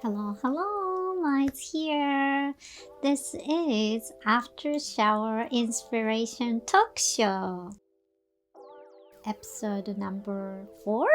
Hello, hello, Lights here. This is After Shower Inspiration Talk Show, episode number 4.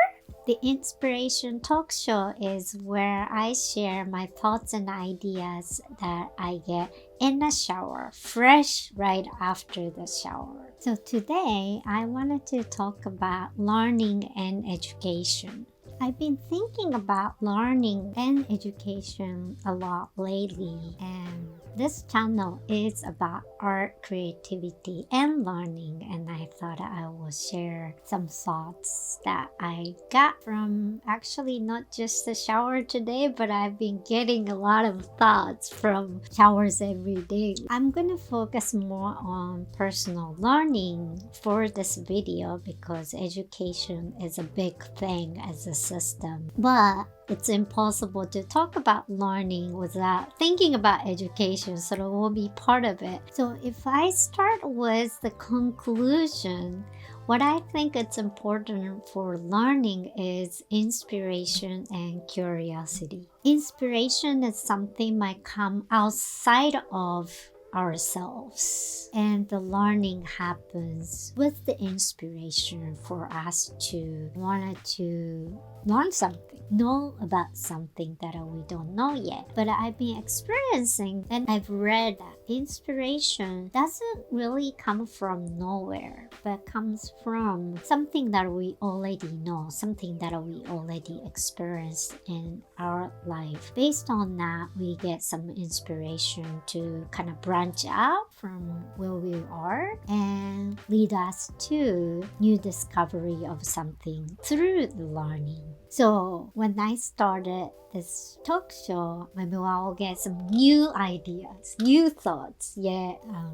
The Inspiration Talk Show is where I share my thoughts and ideas that I get in the shower, fresh right after the shower. So today I wanted to talk about learning and education. I've been thinking about learning and education a lot lately, and this channel is about art, creativity, and learning, and I thought I will share some thoughts that I got from actually not just the shower today, but I've been getting a lot of thoughts from showers every day. I'm going to focus more on personal learning for this video because education is a big thing as a system. But it's impossible to talk about learning without thinking about education, so it will be part of it. So if I start with the conclusion, what I think it's important for learning is inspiration and curiosity. Inspiration is something might come outside of ourselves, and the learning happens with the inspiration for us to want to learn something, know about something that we don't know yet. But I've been experiencing and I've read that inspiration doesn't really come from nowhere, but comes from something that we already know, something that we already experienced in our life. Based on that, we get some inspiration to kind of branch out from where we are and lead us to new discovery of something through the learning. So when I started this talk show, maybe I'll get some new ideas, new thoughts.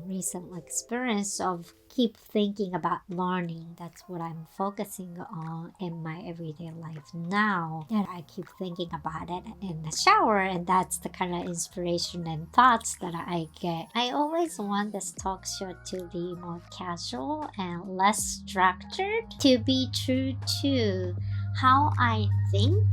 Recent experience of keep thinking about learning. That's what I'm focusing on in my everyday life now. That I keep thinking about it in the shower, and that's the kind of inspiration and thoughts that I get. I always want this talk show to be more casual and less structured, to be true to how I think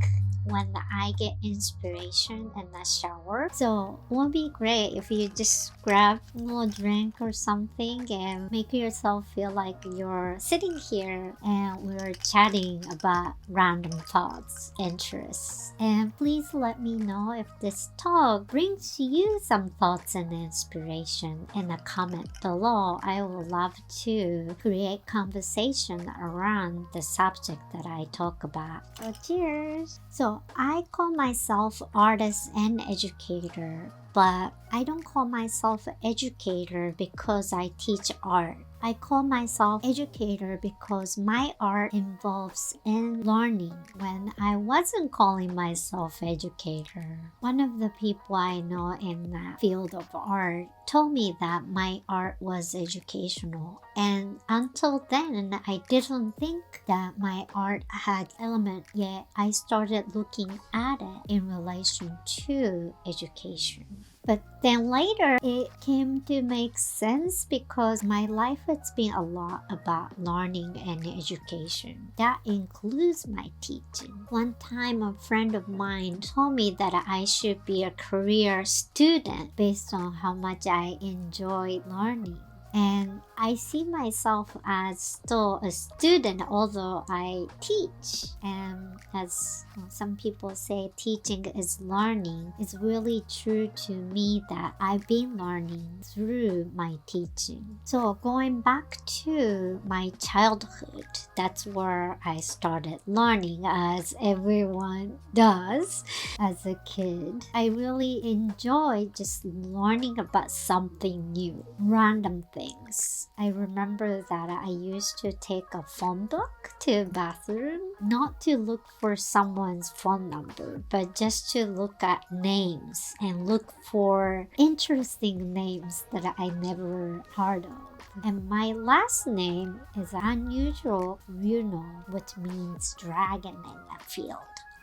when I get inspiration in the shower. So it would be great if you just grab a little drink or something and make yourself feel like you're sitting here and we're chatting about random thoughts, interests. And please let me know if this talk brings you some thoughts and inspiration in a comment below. I would love to create conversation around the subject that I talk about. So cheers! So I call myself artist and educator, but I don't call myself educator because I teach art. I call myself educator because my art involves in learning. When I wasn't calling myself educator, one of the people I know in that field of art told me that my art was educational, and until then I didn't think that my art had element, yet I started looking at it in relation to education. But then later it came to make sense because my life has been a lot about learning and education. That includes my teaching. One time a friend of mine told me that I should be a career student based on how much I enjoy learning. And I see myself as still a student, although I teach. And as some people say, teaching is learning. It's really true to me that I've been learning through my teaching. So going back to my childhood, that's where I started learning, as everyone does as a kid. I really enjoy just learning about something new, random things. I remember that I used to take a phone book to a bathroom, not to look for someone's phone number, but just to look at names and look for interesting names that I never heard of. And my last name is unusual Ryuno, which means dragon in the field.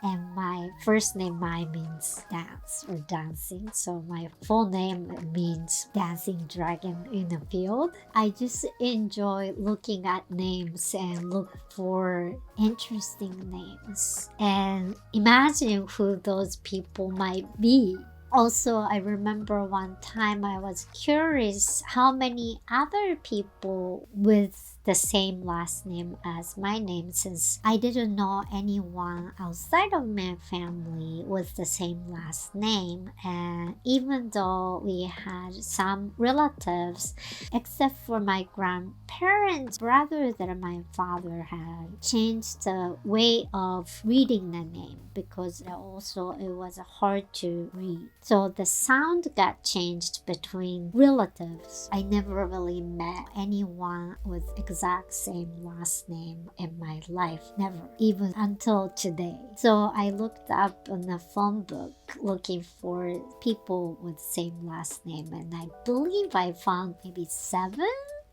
and my first name Mai means dance or dancing, so my full name means dancing dragon in the field. I just enjoy looking at names and look for interesting names and imagine who those people might be. Also, I remember one time I was curious how many other people with the same last name as my name, since I didn't know anyone outside of my family with the same last name. And even though we had some relatives, except for my grandparents, rather than my father had changed the way of reading the name because also it was hard to read. So the sound got changed between relatives. I never really met anyone with exact same last name in my life, never, even until today. So I looked up on the phone book looking for people with same last name, and I believe I found maybe 7.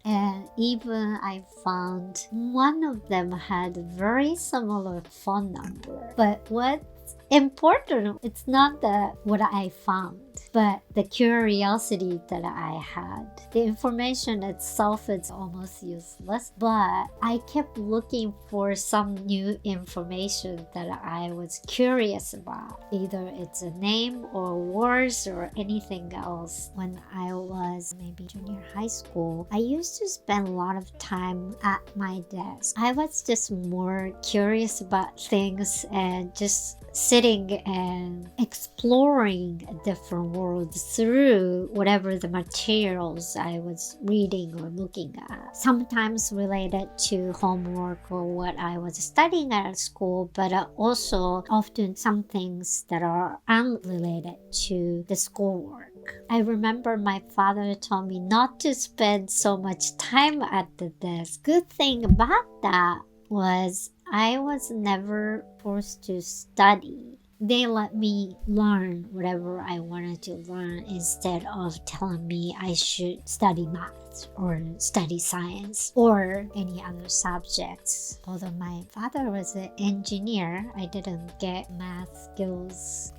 And even I found one of them had a very similar phone number. But what's important, it's not what I found, but the curiosity that I had. The information itself is almost useless, but I kept looking for some new information that I was curious about. Either it's a name or words or anything else. When I was maybe junior high school, I used to spend a lot of time at my desk. I was just more curious about things and just sitting and exploring a different world through whatever the materials I was reading or looking at. Sometimes related to homework or what I was studying at school, but also often some things that are unrelated to the schoolwork. I remember my father told me not to spend so much time at the desk. Good thing about that was I was never forced to study. They let me learn whatever I wanted to learn instead of telling me I should study math or study science or any other subjects. Although my father was an engineer, I didn't get math skills.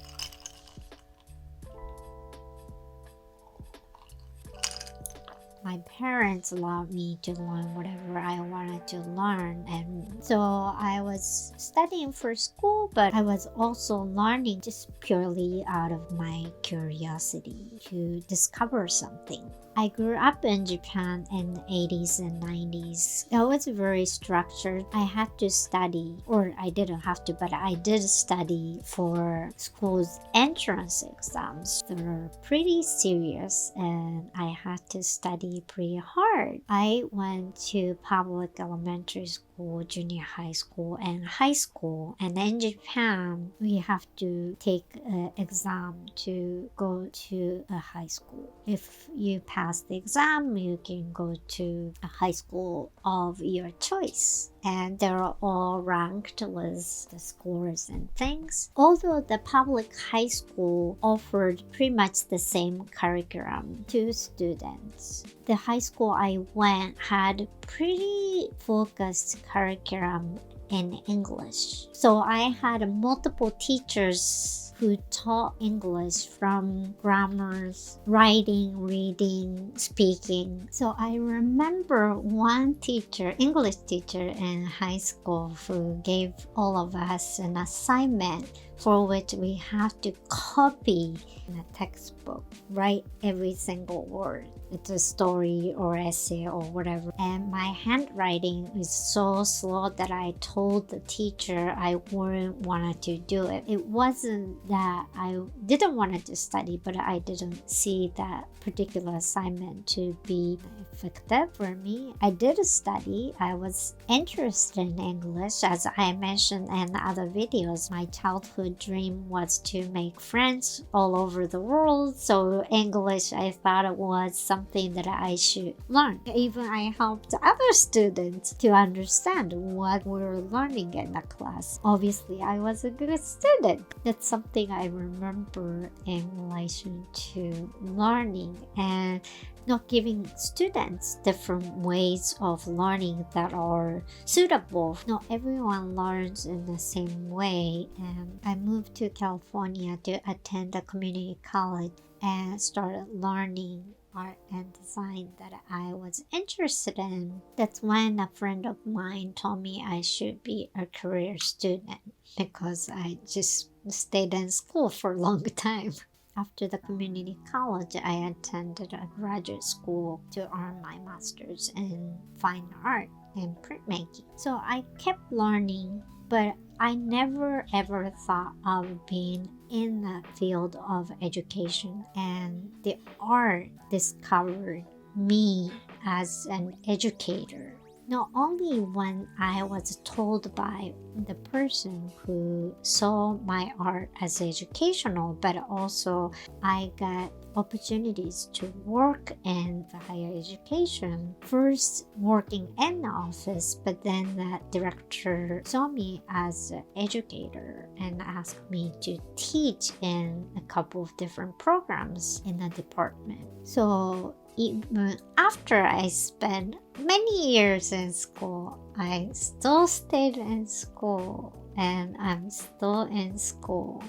My parents allowed me to learn whatever I wanted to learn, and so I was studying for school, but I was also learning just purely out of my curiosity to discover something. I grew up in Japan in the 80s and 90s. It was very structured. I had to study, or I didn't have to, but I did study for school's entrance exams. They were pretty serious and I had to study pretty hard. I went to public elementary school, junior high school, and high school. And in Japan, we have to take an exam to go to a high school. If you pass the exam, you can go to a high school of your choice. And they're all ranked with the scores and things. Although the public high school offered pretty much the same curriculum to students, the high school I went had pretty focused curriculum in English. So I had multiple teachers who taught English, from grammars, writing, reading, speaking. So I remember one teacher, English teacher in high school, who gave all of us an assignment for which we have to copy in a textbook, write every single word. It's a story or essay or whatever. And my handwriting is so slow that I told the teacher I wouldn't want to do it. It wasn't that I didn't want to study, but I didn't see that particular assignment to be effective for me. I did study. I was interested in English. As I mentioned in other videos, my childhood childhood dream was to make friends all over the world. So English, I thought it was something that I should learn. Even I helped other students to understand what we were learning in the class. Obviously, I was a good student. That's something I remember in relation to learning and not giving students different ways of learning that are suitable. Not everyone learns in the same way. And I moved to California to attend a community college and started learning art and design that I was interested in. That's when a friend of mine told me I should be a career student because I just stayed in school for a long time. After the community college, I attended a graduate school to earn my master's in fine art and printmaking. So I kept learning, but I never ever thought of being in the field of education, and the art discovered me as an educator. Not only when I was told by the person who saw my art as educational, but also I got opportunities to work in the higher education. First working in the office, but then the director saw me as an educator and asked me to teach in a couple of different programs in the department. So even after I spent many years in school, I still stayed in school and I'm still in school.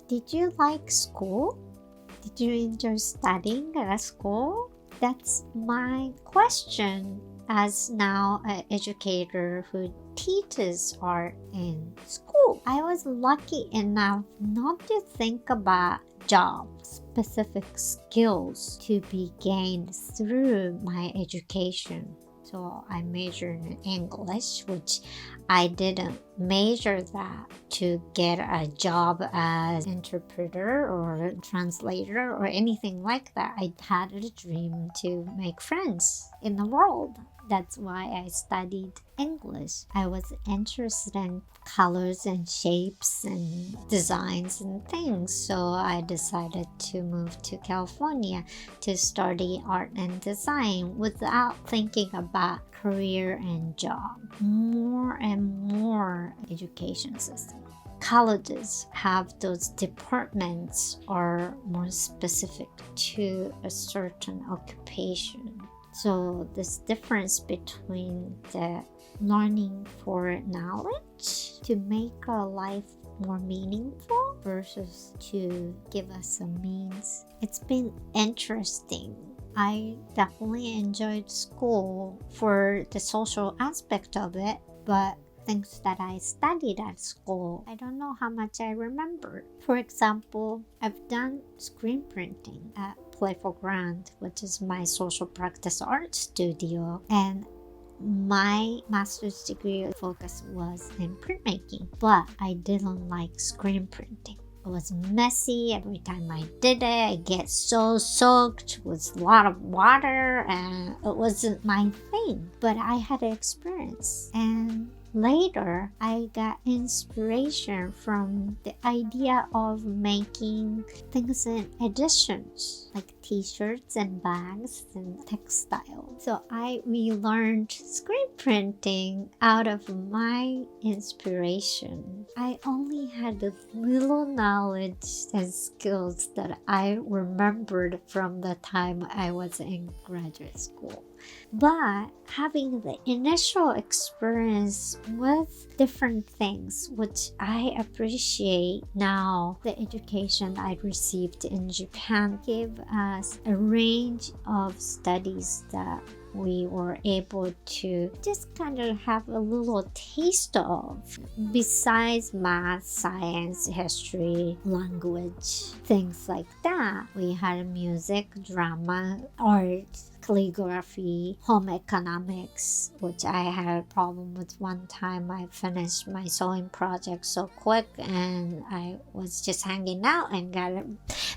Did you like school? Did you enjoy studying at school? That's my question as now an educator who teaches art in school. I was lucky enough not to think about jobs, specific skills to be gained through my education. So I majored in English, which I didn't major that to get a job as interpreter or translator or anything like that. I had a dream to make friends in the world. That's why I studied English. I was interested in colors and shapes and designs and things. So I decided to move to California to study art and design without thinking about career and job. More and more education system. Colleges have those departments are more specific to a certain occupation. So this difference between the learning for knowledge to make our life more meaningful versus to give us a means. It's been interesting. I definitely enjoyed school for the social aspect of it, but things that I studied at school, I don't know how much I remember. For example, I've done screen printing at Playful, which is my social practice art studio, and my master's degree focus was in printmaking, but I didn't like screen printing. It was messy. Every time I did it, I get so soaked with a lot of water, and it wasn't my thing. But I had an experience, and later, I got inspiration from the idea of making things in editions, like t-shirts and bags and textile. So I relearned screen printing out of my inspiration. I only had a little knowledge and skills that I remembered from the time I was in graduate school. But having the initial experience with different things, which I appreciate now, the education I received in Japan gave us a range of studies that we were able to just kind of have a little taste of. Besides math, science, history, language, things like that, we had music, drama, art, calligraphy, home economics, which I had a problem with one time. I finished my sewing project so quick and I was just hanging out and got a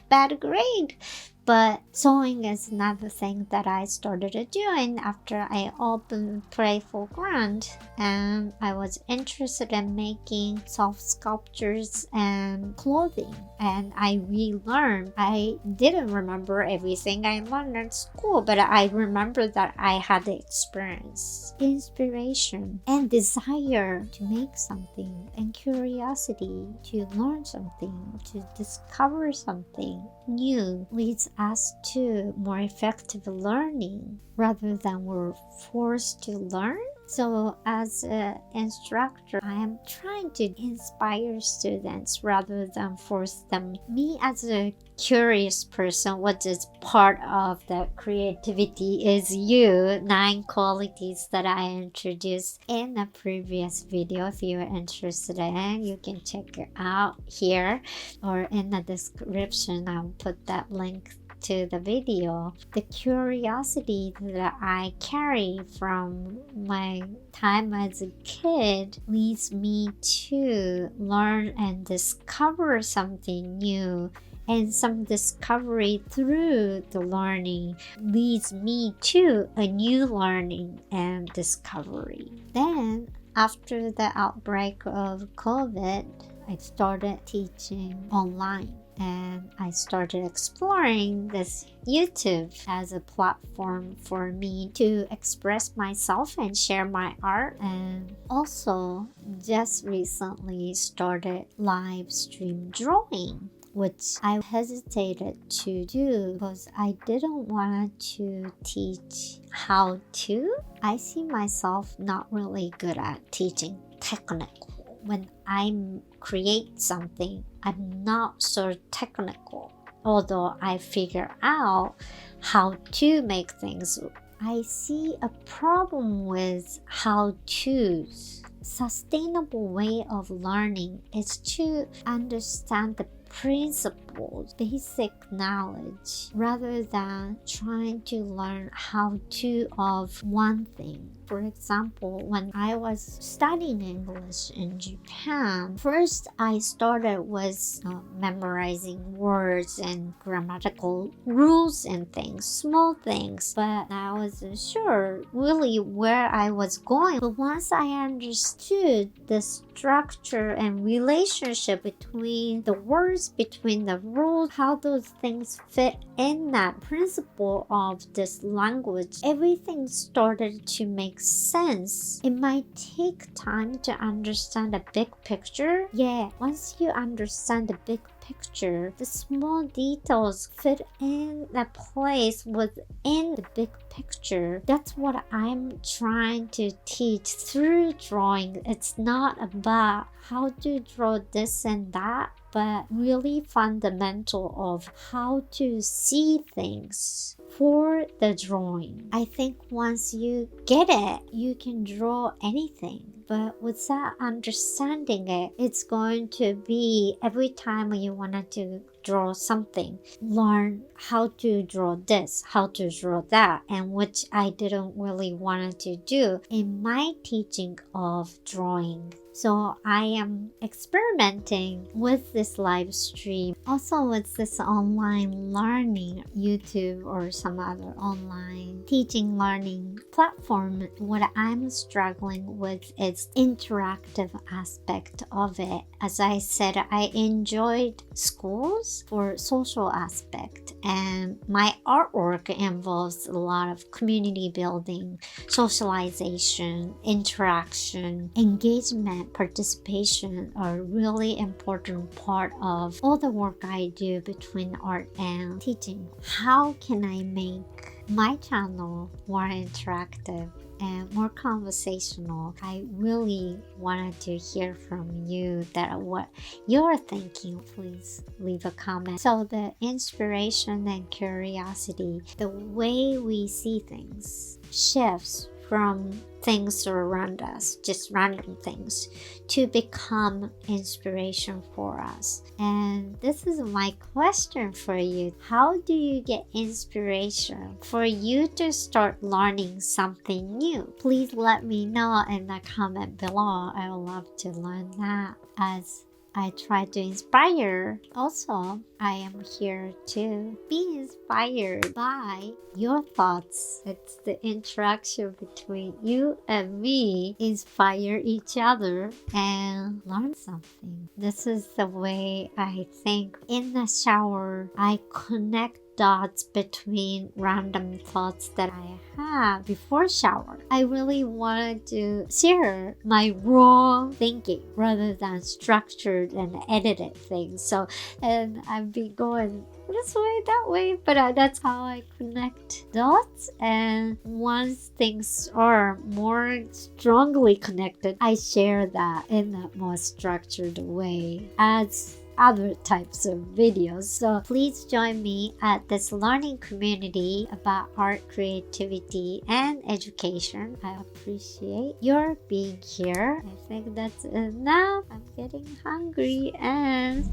bad grade. But sewing is another thing that I started doing after I opened Playful Grant, and I was interested in making soft sculptures and clothing, and I relearned. I didn't remember everything I learned at school, but I remember that I had the experience, inspiration, and desire to make something, and curiosity to learn something, to discover something new leads us to more effective learning rather than we're forced to learn. So as an instructor, I am trying to inspire students rather than force them. Me as a curious person, what is part of the creativity is you, 9 qualities that I introduced in a previous video. If you're interested in, you can check it out here or in the description. I'll put that link to the video. The curiosity that I carry from my time as a kid leads me to learn and discover something new, and some discovery through the learning leads me to a new learning and discovery. Then after the outbreak of COVID, I started teaching online, and I started exploring this YouTube as a platform for me to express myself and share my art, and also just recently started live stream drawing, which I hesitated to do because I didn't want to teach how to. I see myself not really good at teaching technical. When I create something, I'm not so technical. Although I figure out how to make things, I see a problem with how-tos. Sustainable way of learning is to understand the principles, basic knowledge, rather than trying to learn how to of one thing. For example, when I was studying English in Japan, first I started with memorizing words and grammatical rules and things, small things, but I wasn't sure really where I was going. But once I understood the structure and relationship between the words, between the rules, how those things fit in that principle of this language, everything started to make sense. It might take time to understand the big picture. Yeah, once you understand the big picture, the small details fit in a place within the big picture. That's what I'm trying to teach through drawing. It's not about how to draw this and that, but really fundamental of how to see things for the drawing. I think once you get it, you can draw anything. But without understanding it, it's going to be every time you wanted to draw something, learn how to draw this, how to draw that, and which I didn't really want to do in my teaching of drawing. So I am experimenting with this live stream, also with this online learning, YouTube or some other online teaching learning platform. What I'm struggling with is interactive aspect of it. As I said, I enjoyed schools for social aspect, and my artwork involves a lot of community building, socialization, interaction, engagement, participation are really important part of all the work I do between art and teaching. How can I make my channel more interactive and more conversational? I really wanted to hear from you that what you're thinking. Please leave a comment. So the inspiration and curiosity, the way we see things shifts from things around us, just random things, to become inspiration for us. And this is my question for you. How do you get inspiration for you to start learning something new? Please let me know in the comment below. I would love to learn that as I try to inspire. Also, I am here to be inspired by your thoughts. It's the interaction between you and me, inspire each other and learn something. This is the way I think. In the shower, I connect dots between random thoughts that I have before shower. I really wanted to share my raw thinking rather than structured and edited things. So, and I've been going this way, that way, but that's how I connect dots. And once things are more strongly connected, I share that in a more structured way as other types of videos. So please join me at this learning community about art, creativity, and education. I appreciate your being here. I think that's enough. I'm getting hungry and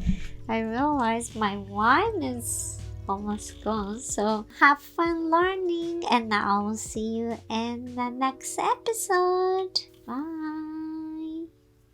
I realize my wine is almost gone. So have fun learning and I'll see you in the next episode. Bye.